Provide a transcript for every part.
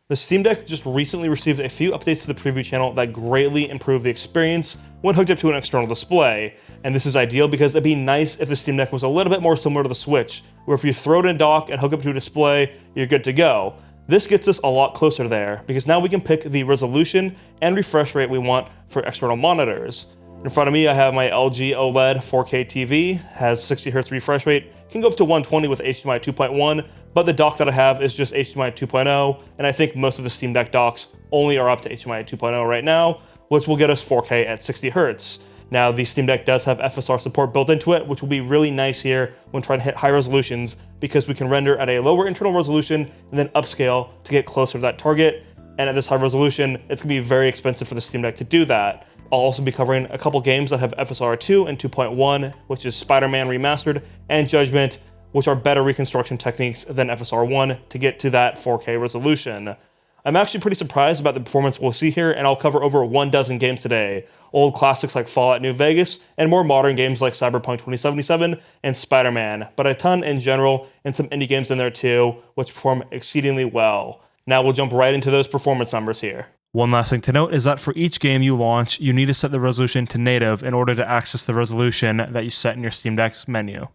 The Steam Deck just recently received a few updates to the preview channel that greatly improve the experience when hooked up to an external display. And this is ideal because it'd be nice if the Steam Deck was a little bit more similar to the Switch, where if you throw it in a dock and hook up to a display, you're good to go. This gets us a lot closer there, because now we can pick the resolution and refresh rate we want for external monitors. In front of me, I have my LG OLED 4K TV, has 60Hz refresh rate, can go up to 120 with HDMI 2.1, but the dock that I have is just HDMI 2.0, and I think most of the Steam Deck docks only are up to HDMI 2.0 right now, which will get us 4K at 60Hz. Now, the Steam Deck does have FSR support built into it, which will be really nice here when trying to hit high resolutions, because we can render at a lower internal resolution and then upscale to get closer to that target. And at this high resolution, it's going to be very expensive for the Steam Deck to do that. I'll also be covering a couple games that have FSR 2 and 2.1, which is Spider-Man Remastered and Judgement, which are better reconstruction techniques than FSR 1 to get to that 4K resolution. I'm actually pretty surprised about the performance we'll see here, and I'll cover over 12 games today. Old classics like Fallout New Vegas, and more modern games like Cyberpunk 2077 and Spider-Man, but a ton in general, and some indie games in there too, which perform exceedingly well. Now we'll jump right into those performance numbers here. One last thing to note is that for each game you launch, you need to set the resolution to native in order to access the resolution that you set in your Steam Deck's menu.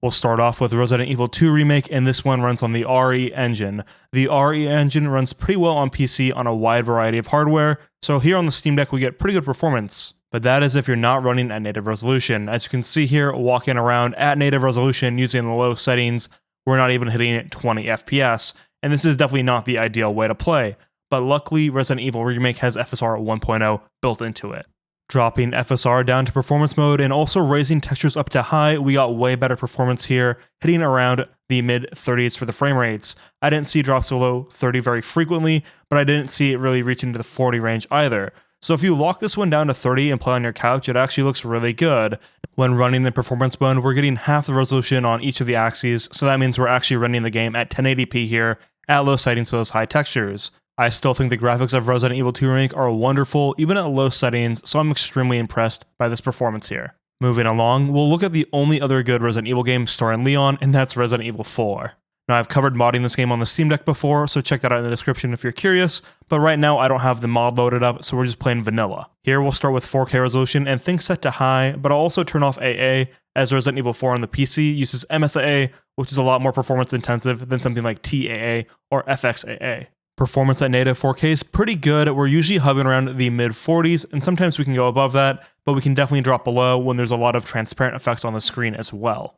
We'll start off with Resident Evil 2 Remake, and this one runs on the RE engine. The RE engine runs pretty well on PC on a wide variety of hardware, so here on the Steam Deck we get pretty good performance. But that is if you're not running at native resolution. As you can see here, walking around at native resolution using the low settings, we're not even hitting 20 FPS, and this is definitely not the ideal way to play. But luckily, Resident Evil Remake has FSR 1.0 built into it. Dropping FSR down to performance mode and also raising textures up to high, we got way better performance here, hitting around the mid-30s for the frame rates. I didn't see drops below 30 very frequently, but I didn't see it really reaching to the 40 range either. So if you lock this one down to 30 and play on your couch, it actually looks really good. When running in performance mode, we're getting half the resolution on each of the axes, so that means we're actually running the game at 1080p here at low settings for those high textures. I still think the graphics of Resident Evil 2 Remake are wonderful, even at low settings, so I'm extremely impressed by this performance here. Moving along, we'll look at the only other good Resident Evil game starring Leon, and that's Resident Evil 4. Now, I've covered modding this game on the Steam Deck before, so check that out in the description if you're curious, but right now I don't have the mod loaded up, so we're just playing vanilla. Here we'll start with 4K resolution and things set to high, but I'll also turn off AA, as Resident Evil 4 on the PC uses MSAA, which is a lot more performance intensive than something like TAA or FXAA. Performance at native 4K is pretty good. We're usually hovering around the mid-40s, and sometimes we can go above that, but we can definitely drop below when there's a lot of transparent effects on the screen as well.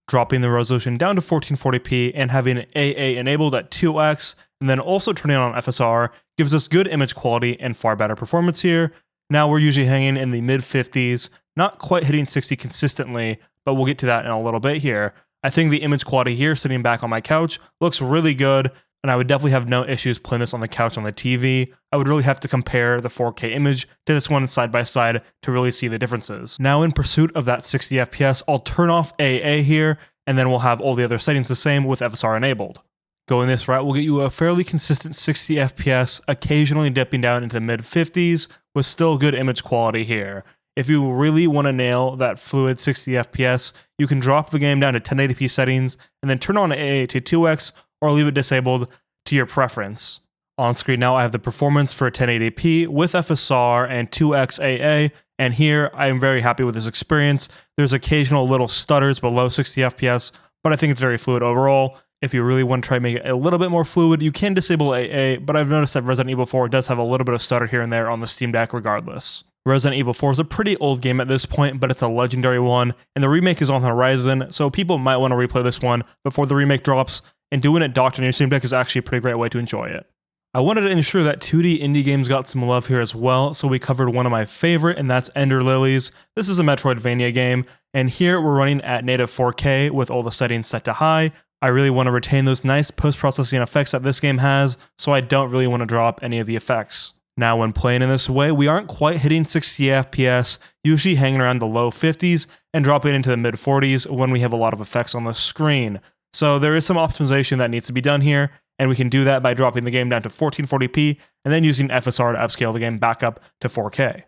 Dropping the resolution down to 1440p and having AA enabled at 2x, and then also turning on FSR, gives us good image quality and far better performance here. Now we're usually hanging in the mid-50s, not quite hitting 60 consistently, but we'll get to that in a little bit here. I think the image quality here, sitting back on my couch, looks really good, and I would definitely have no issues playing this on the couch on the TV. I would really have to compare the 4K image to this one side by side to really see the differences. Now in pursuit of that 60 FPS, I'll turn off AA here, and then we'll have all the other settings the same with FSR enabled. Going this route will get you a fairly consistent 60 FPS, occasionally dipping down into the mid-50s, with still good image quality here. If you really want to nail that fluid 60 FPS, you can drop the game down to 1080p settings, and then turn on AA to 2x, or leave it disabled to your preference. On screen now I have the performance for 1080p with FSR and 2x AA, and here I am very happy with this experience. There's occasional little stutters below 60 FPS, but I think it's very fluid overall. If you really want to try to make it a little bit more fluid, you can disable AA, but I've noticed that Resident Evil 4 does have a little bit of stutter here and there on the Steam Deck regardless. Resident Evil 4 is a pretty old game at this point, but it's a legendary one, and the remake is on the horizon, so people might want to replay this one before the remake drops, and doing it docked on your Steam Deck is actually a pretty great way to enjoy it. I wanted to ensure that 2D indie games got some love here as well, so we covered one of my favorite, and that's Ender Lilies. This is a Metroidvania game, and here we're running at native 4K with all the settings set to high. I really want to retain those nice post-processing effects that this game has, so I don't really want to drop any of the effects. Now when playing in this way, we aren't quite hitting 60 FPS, usually hanging around the low 50s, and dropping into the mid-40s when we have a lot of effects on the screen. So there is some optimization that needs to be done here, and we can do that by dropping the game down to 1440p and then using FSR to upscale the game back up to 4K.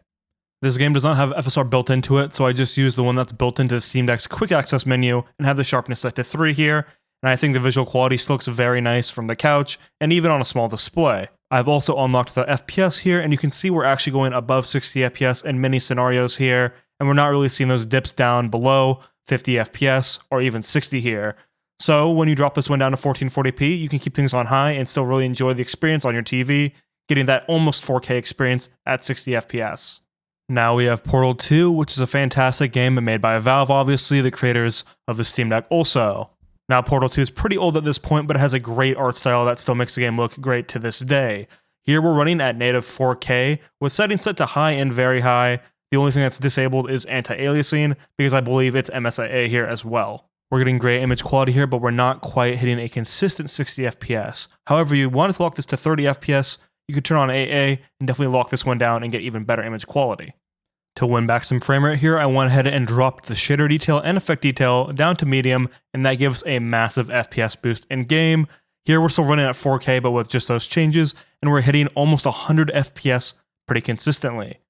This game does not have FSR built into it, so I just use the one that's built into the Steam Deck's quick access menu and have the sharpness set to 3 here, and I think the visual quality still looks very nice from the couch, and even on a small display. I've also unlocked the FPS here, and you can see we're actually going above 60 FPS in many scenarios here, and we're not really seeing those dips down below 50 FPS or even 60 here. So when you drop this one down to 1440p, you can keep things on high and still really enjoy the experience on your TV, getting that almost 4K experience at 60 FPS. Now we have Portal 2, which is a fantastic game made by Valve, obviously, the creators of the Steam Deck also. Now Portal 2 is pretty old at this point, but it has a great art style that still makes the game look great to this day. Here we're running at native 4K, with settings set to high and very high. The only thing that's disabled is anti-aliasing, because I believe it's MSIA here as well. We're getting great image quality here, but we're not quite hitting a consistent 60 FPS. However, you want to lock this to 30 FPS, you could turn on AA and definitely lock this one down and get even better image quality. To win back some frame rate here, I went ahead and dropped the shader detail and effect detail down to medium, and that gives a massive FPS boost in game. Here we're still running at 4K, but with just those changes, and we're hitting almost 100 FPS pretty consistently.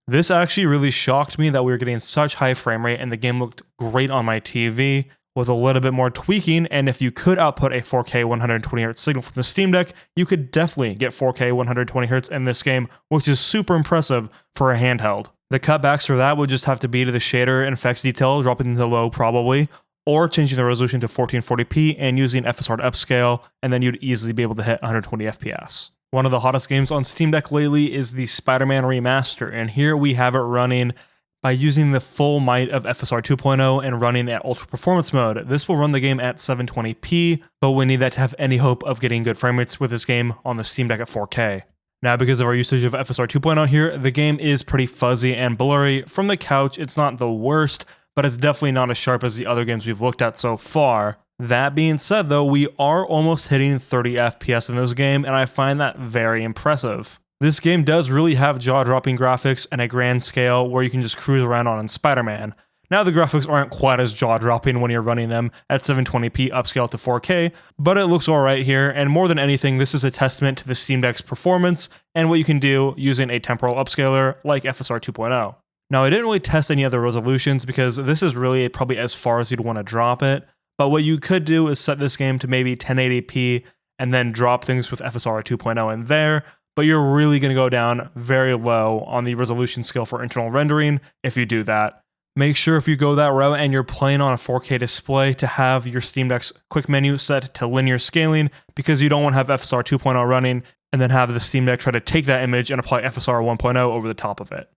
This actually really shocked me that we were getting such high frame rate and the game looked great on my TV. With a little bit more tweaking, and if you could output a 4K 120Hz signal from the Steam Deck, you could definitely get 4K 120Hz in this game, which is super impressive for a handheld. The cutbacks for that would just have to be to the shader and effects detail, dropping to low probably, or changing the resolution to 1440p and using FSR to upscale, and then you'd easily be able to hit 120 FPS. One of the hottest games on Steam Deck lately is the Spider-Man Remaster, and here we have it running by using the full might of FSR 2.0 and running at ultra performance mode. This will run the game at 720p, but we need that to have any hope of getting good frame rates with this game on the Steam Deck at 4K. Now, because of our usage of FSR 2.0 here, the game is pretty fuzzy and blurry. From the couch, it's not the worst, but it's definitely not as sharp as the other games we've looked at so far. That being said, though, we are almost hitting 30 FPS in this game, and I find that very impressive. This game does really have jaw-dropping graphics and a grand scale where you can just cruise around on in Spider-Man. Now the graphics aren't quite as jaw-dropping when you're running them at 720p upscale to 4K, but it looks alright here, and more than anything, this is a testament to the Steam Deck's performance and what you can do using a temporal upscaler like FSR 2.0. Now I didn't really test any other resolutions because this is really probably as far as you'd want to drop it, but what you could do is set this game to maybe 1080p and then drop things with FSR 2.0 in there, but you're really going to go down very low on the resolution scale for internal rendering if you do that. Make sure if you go that route and you're playing on a 4K display to have your Steam Deck's quick menu set to linear scaling, because you don't want to have FSR 2.0 running and then have the Steam Deck try to take that image and apply FSR 1.0 over the top of it.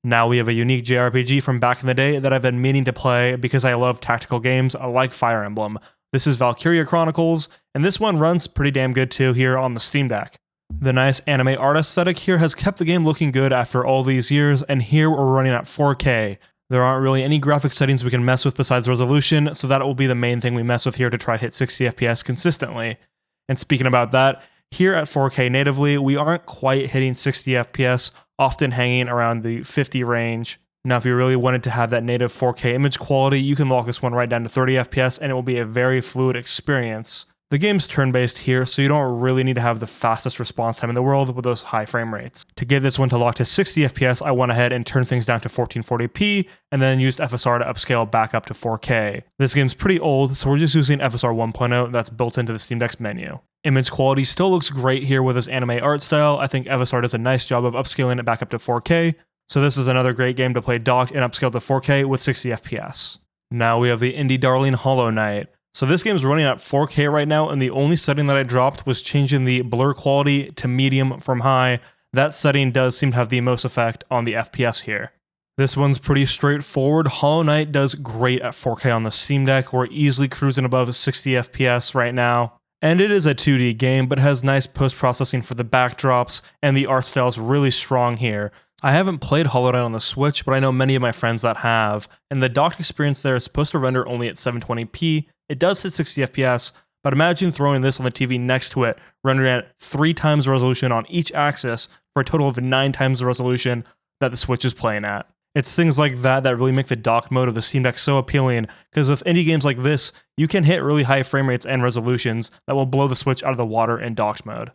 Now we have a unique JRPG from back in the day that I've been meaning to play because I love tactical games like Fire Emblem. This is Valkyria Chronicles, and this one runs pretty damn good too here on the Steam Deck. The nice anime art aesthetic here has kept the game looking good after all these years, and here we're running at 4K. There aren't really any graphic settings we can mess with besides resolution, so that will be the main thing we mess with here to try to hit 60 FPS consistently. And speaking about that, here at 4K natively, we aren't quite hitting 60 FPS, often hanging around the 50 range. Now, if you really wanted to have that native 4K image quality, you can lock this one right down to 30 FPS, and it will be a very fluid experience. The game's turn-based here, so you don't really need to have the fastest response time in the world with those high frame rates. To get this one to lock to 60 FPS, I went ahead and turned things down to 1440p, and then used FSR to upscale back up to 4K. This game's pretty old, so we're just using FSR 1.0 that's built into the Steam Deck's menu. Image quality still looks great here with this anime art style. I think FSR does a nice job of upscaling it back up to 4K, so this is another great game to play docked and upscaled to 4K with 60 FPS. Now we have the indie darling Hollow Knight. So this game's running at 4K right now, and the only setting that I dropped was changing the blur quality to medium from high. That setting does seem to have the most effect on the FPS here. This one's pretty straightforward. Hollow Knight does great at 4K on the Steam Deck. We're easily cruising above 60 FPS right now. And it is a 2D game, but has nice post-processing for the backdrops, and the art style is really strong here. I haven't played Hollow Knight on the Switch, but I know many of my friends that have, and the docked experience there is supposed to render only at 720p. It does hit 60 FPS, but imagine throwing this on the TV next to it, rendering at 3 times the resolution on each axis for a total of 9 times the resolution that the Switch is playing at. It's things like that that really make the docked mode of the Steam Deck so appealing, because with indie games like this, you can hit really high frame rates and resolutions that will blow the Switch out of the water in docked mode.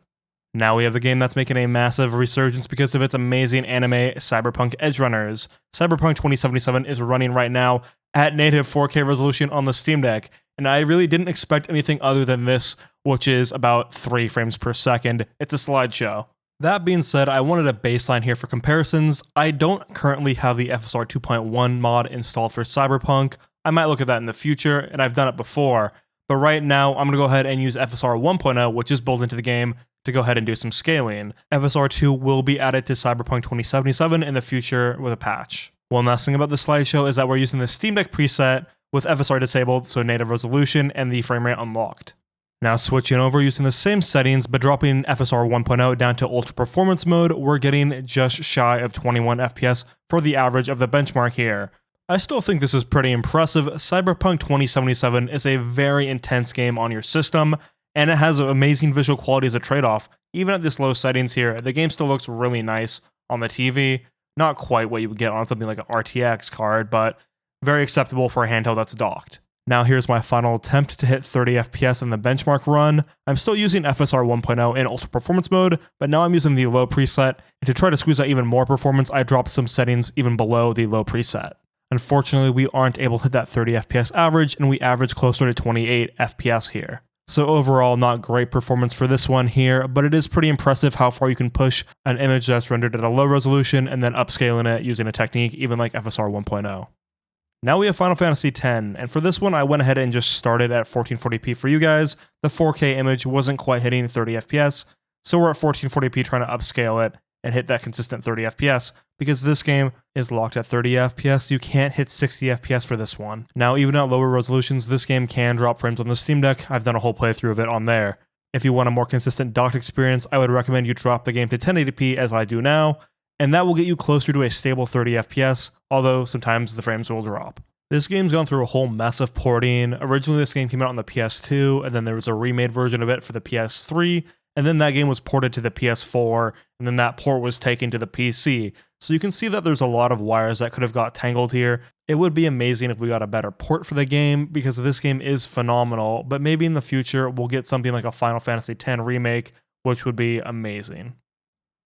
Now we have the game that's making a massive resurgence because of its amazing anime, Cyberpunk Edgerunners. Cyberpunk 2077 is running right now at native 4K resolution on the Steam Deck, and I really didn't expect anything other than this, which is about 3 frames per second. It's a slideshow. That being said, I wanted a baseline here for comparisons. I don't currently have the FSR 2.1 mod installed for Cyberpunk. I might look at that in the future, and I've done it before. But right now, I'm going to go ahead and use FSR 1.0, which is built into the game, to go ahead and do some scaling. FSR 2 will be added to Cyberpunk 2077 in the future with a patch. One last thing about the slideshow is that we're using the Steam Deck preset with FSR disabled, so native resolution, and the frame rate unlocked. Now switching over using the same settings, but dropping FSR 1.0 down to Ultra Performance mode, we're getting just shy of 21 FPS for the average of the benchmark here. I still think this is pretty impressive. Cyberpunk 2077 is a very intense game on your system, and it has amazing visual quality as a trade-off. Even at this low settings here, the game still looks really nice on the TV. Not quite what you would get on something like an RTX card, but very acceptable for a handheld that's docked. Now here's my final attempt to hit 30 FPS in the benchmark run. I'm still using FSR 1.0 in Ultra Performance mode, but now I'm using the low preset, and to try to squeeze out even more performance, I dropped some settings even below the low preset. Unfortunately, we aren't able to hit that 30 FPS average, and we average closer to 28 FPS here. So overall, not great performance for this one here, but it is pretty impressive how far you can push an image that's rendered at a low resolution and then upscaling it using a technique even like FSR 1.0. Now we have Final Fantasy X, and for this one I went ahead and just started at 1440p for you guys. The 4K image wasn't quite hitting 30 FPS, so we're at 1440p trying to upscale it and hit that consistent 30 FPS. Because this game is locked at 30 FPS, you can't hit 60 FPS for this one. Now even at lower resolutions, this game can drop frames on the Steam Deck. I've done a whole playthrough of it on there. If you want a more consistent docked experience, I would recommend you drop the game to 1080p as I do now, and that will get you closer to a stable 30 FPS, although sometimes the frames will drop. This game's gone through a whole mess of porting. Originally this game came out on the PS2, and then there was a remade version of it for the PS3, and then that game was ported to the PS4, and then that port was taken to the PC. So you can see that there's a lot of wires that could have got tangled here. It would be amazing if we got a better port for the game, because this game is phenomenal, but maybe in the future we'll get something like a Final Fantasy X remake, which would be amazing.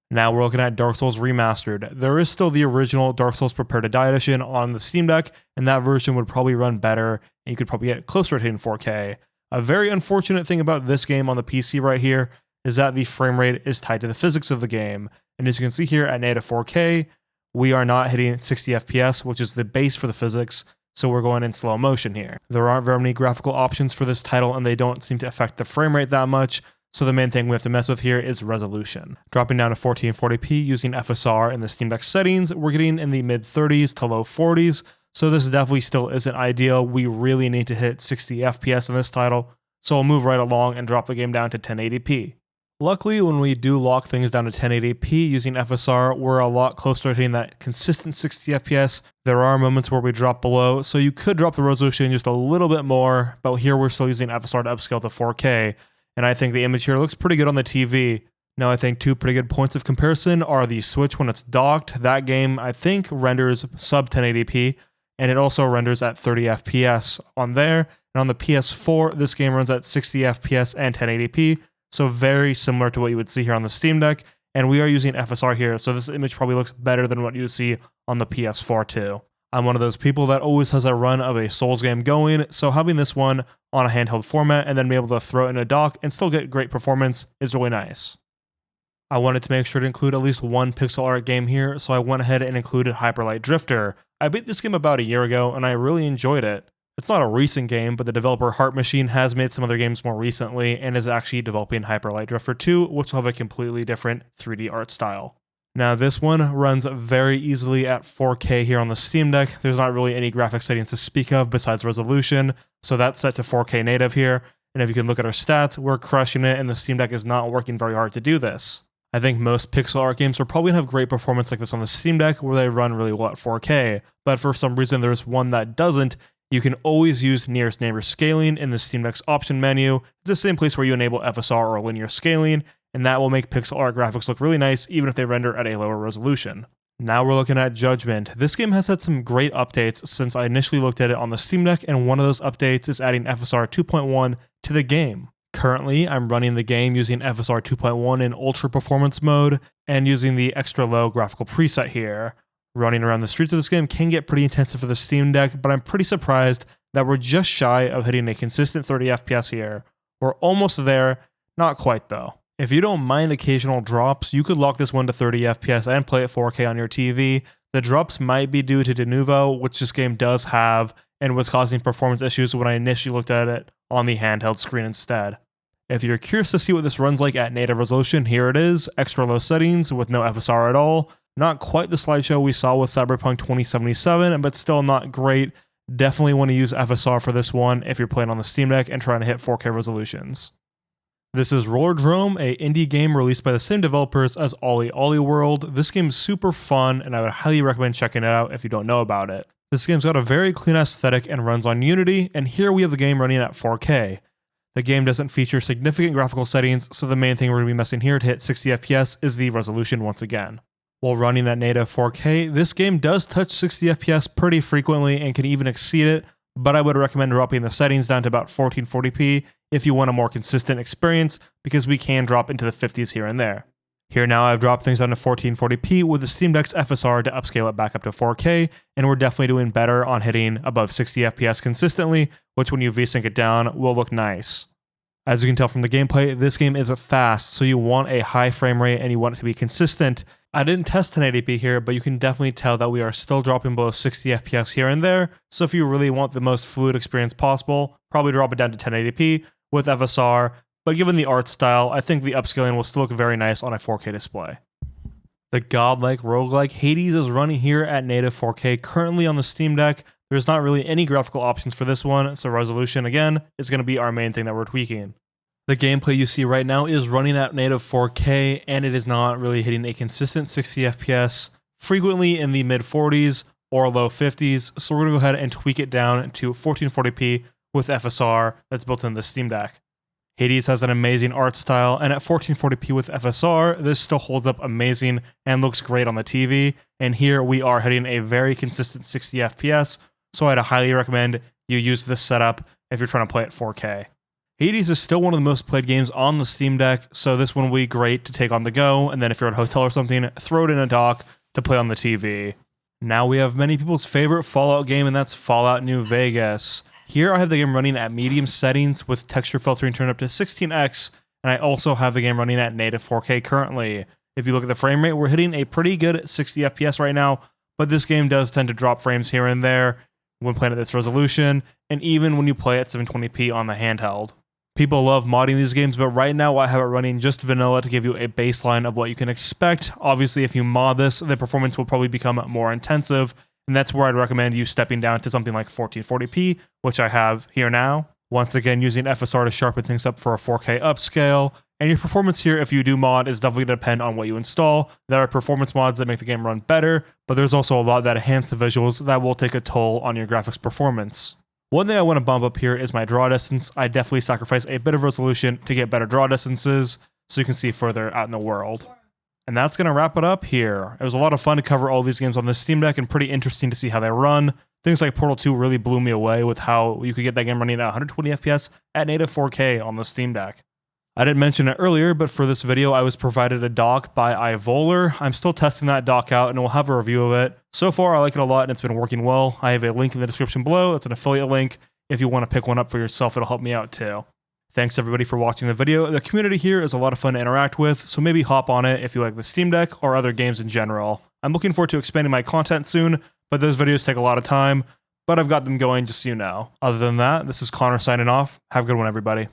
Now we're looking at Dark Souls Remastered. There is still the original Dark Souls Prepare to Die edition on the Steam Deck, and that version would probably run better, and you could probably get closer to hitting 4K. A very unfortunate thing about this game on the PC right here is that the frame rate is tied to the physics of the game. And as you can see here at native 4K, we are not hitting 60 FPS, which is the base for the physics, so we're going in slow motion here. There aren't very many graphical options for this title, and they don't seem to affect the frame rate that much, so the main thing we have to mess with here is resolution. Dropping down to 1440p using FSR in the Steam Deck settings, we're getting in the mid-30s to low 40s, so this definitely still isn't ideal. We really need to hit 60 FPS in this title, so I'll move right along and drop the game down to 1080p. Luckily, when we do lock things down to 1080p using FSR, we're a lot closer to hitting that consistent 60 FPS. There are moments where we drop below, so you could drop the resolution just a little bit more, but here we're still using FSR to upscale to 4K, and I think the image here looks pretty good on the TV. Now I think two pretty good points of comparison are the Switch when it's docked. That game I think renders sub 1080p, and it also renders at 30 FPS on there. And on the PS4, this game runs at 60 FPS and 1080p. So very similar to what you would see here on the Steam Deck, and we are using FSR here, so this image probably looks better than what you would see on the PS4 too. I'm one of those people that always has a run of a Souls game going, so having this one on a handheld format and then be able to throw it in a dock and still get great performance is really nice. I wanted to make sure to include at least one pixel art game here, so I went ahead and included Hyper Light Drifter. I beat this game about a year ago, and I really enjoyed it. It's not a recent game, but the developer Heart Machine has made some other games more recently and is actually developing Hyper Light Drifter 2, which will have a completely different 3D art style. Now this one runs very easily at 4K here on the Steam Deck. There's not really any graphic settings to speak of besides resolution, so that's set to 4K native here. And if you can look at our stats, we're crushing it, and the Steam Deck is not working very hard to do this. I think most pixel art games will probably have great performance like this on the Steam Deck, where they run really well at 4K, but for some reason there's one that doesn't. You can always use nearest neighbor scaling in the Steam Deck's option menu. It's the same place where you enable FSR or linear scaling, and that will make pixel art graphics look really nice even if they render at a lower resolution. Now we're looking at Judgement. This game has had some great updates since I initially looked at it on the Steam Deck, and one of those updates is adding FSR 2.1 to the game. Currently, I'm running the game using FSR 2.1 in Ultra Performance mode and using the extra low graphical preset here. Running around the streets of this game can get pretty intensive for the Steam Deck, but I'm pretty surprised that we're just shy of hitting a consistent 30 FPS here. We're almost there, not quite though. If you don't mind occasional drops, you could lock this one to 30 FPS and play at 4K on your TV. The drops might be due to Denuvo, which this game does have, and was causing performance issues when I initially looked at it on the handheld screen instead. If you're curious to see what this runs like at native resolution, here it is, extra low settings with no FSR at all. Not quite the slideshow we saw with Cyberpunk 2077, but still not great. Definitely want to use FSR for this one if you're playing on the Steam Deck and trying to hit 4K resolutions. This is Rolldrome, a indie game released by the same developers as Ollie Ollie World. This game's super fun, and I would highly recommend checking it out if you don't know about it. This game's got a very clean aesthetic and runs on Unity, and here we have the game running at 4K. The game doesn't feature significant graphical settings, so the main thing we're going to be messing here to hit 60 FPS is the resolution once again. While running at native 4K, this game does touch 60 FPS pretty frequently and can even exceed it, but I would recommend dropping the settings down to about 1440p if you want a more consistent experience, because we can drop into the 50s here and there. Here now I've dropped things down to 1440p with the Steam Deck's FSR to upscale it back up to 4K, and we're definitely doing better on hitting above 60 FPS consistently, which when you VSync it down will look nice. As you can tell from the gameplay, this game is fast, so you want a high frame rate and you want it to be consistent. I didn't test 1080p here, but you can definitely tell that we are still dropping below 60 FPS here and there, so if you really want the most fluid experience possible, probably drop it down to 1080p with FSR, but given the art style, I think the upscaling will still look very nice on a 4K display. The godlike roguelike Hades is running here at native 4K currently on the Steam Deck. There's not really any graphical options for this one, so resolution again is going to be our main thing that we're tweaking. The gameplay you see right now is running at native 4K, and it is not really hitting a consistent 60 FPS, frequently in the mid 40s or low 50s, so we're going to go ahead and tweak it down to 1440p with FSR that's built into the Steam Deck. Hades has an amazing art style, and at 1440p with FSR, this still holds up amazing and looks great on the TV, and here we are hitting a very consistent 60 FPS, so I'd highly recommend you use this setup if you're trying to play at 4K. Hades is still one of the most played games on the Steam Deck, so this one will be great to take on the go, and then if you're at a hotel or something, throw it in a dock to play on the TV. Now we have many people's favorite Fallout game, and that's Fallout New Vegas. Here I have the game running at medium settings with texture filtering turned up to 16x, and I also have the game running at native 4K currently. If you look at the frame rate, we're hitting a pretty good 60 FPS right now, but this game does tend to drop frames here and there when playing at this resolution, and even when you play at 720p on the handheld. People love modding these games, but right now I have it running just vanilla to give you a baseline of what you can expect. Obviously, if you mod this, the performance will probably become more intensive, and that's where I'd recommend you stepping down to something like 1440p, which I have here now. Once again, using FSR to sharpen things up for a 4K upscale. And your performance here, if you do mod, is definitely going to depend on what you install. There are performance mods that make the game run better, but there's also a lot that enhance the visuals that will take a toll on your graphics performance. One thing I want to bump up here is my draw distance. I definitely sacrifice a bit of resolution to get better draw distances so you can see further out in the world. And that's going to wrap it up here. It was a lot of fun to cover all these games on the Steam Deck and pretty interesting to see how they run. Things like Portal 2 really blew me away with how you could get that game running at 120 FPS at native 4K on the Steam Deck. I didn't mention it earlier, but for this video, I was provided a dock by iVoler. I'm still testing that dock out, and we'll have a review of it. So far, I like it a lot, and it's been working well. I have a link in the description below. It's an affiliate link. If you want to pick one up for yourself, it'll help me out too. Thanks everybody for watching the video. The community here is a lot of fun to interact with, so maybe hop on it if you like the Steam Deck or other games in general. I'm looking forward to expanding my content soon, but those videos take a lot of time, but I've got them going just so you know. Other than that, this is Connor signing off. Have a good one, everybody.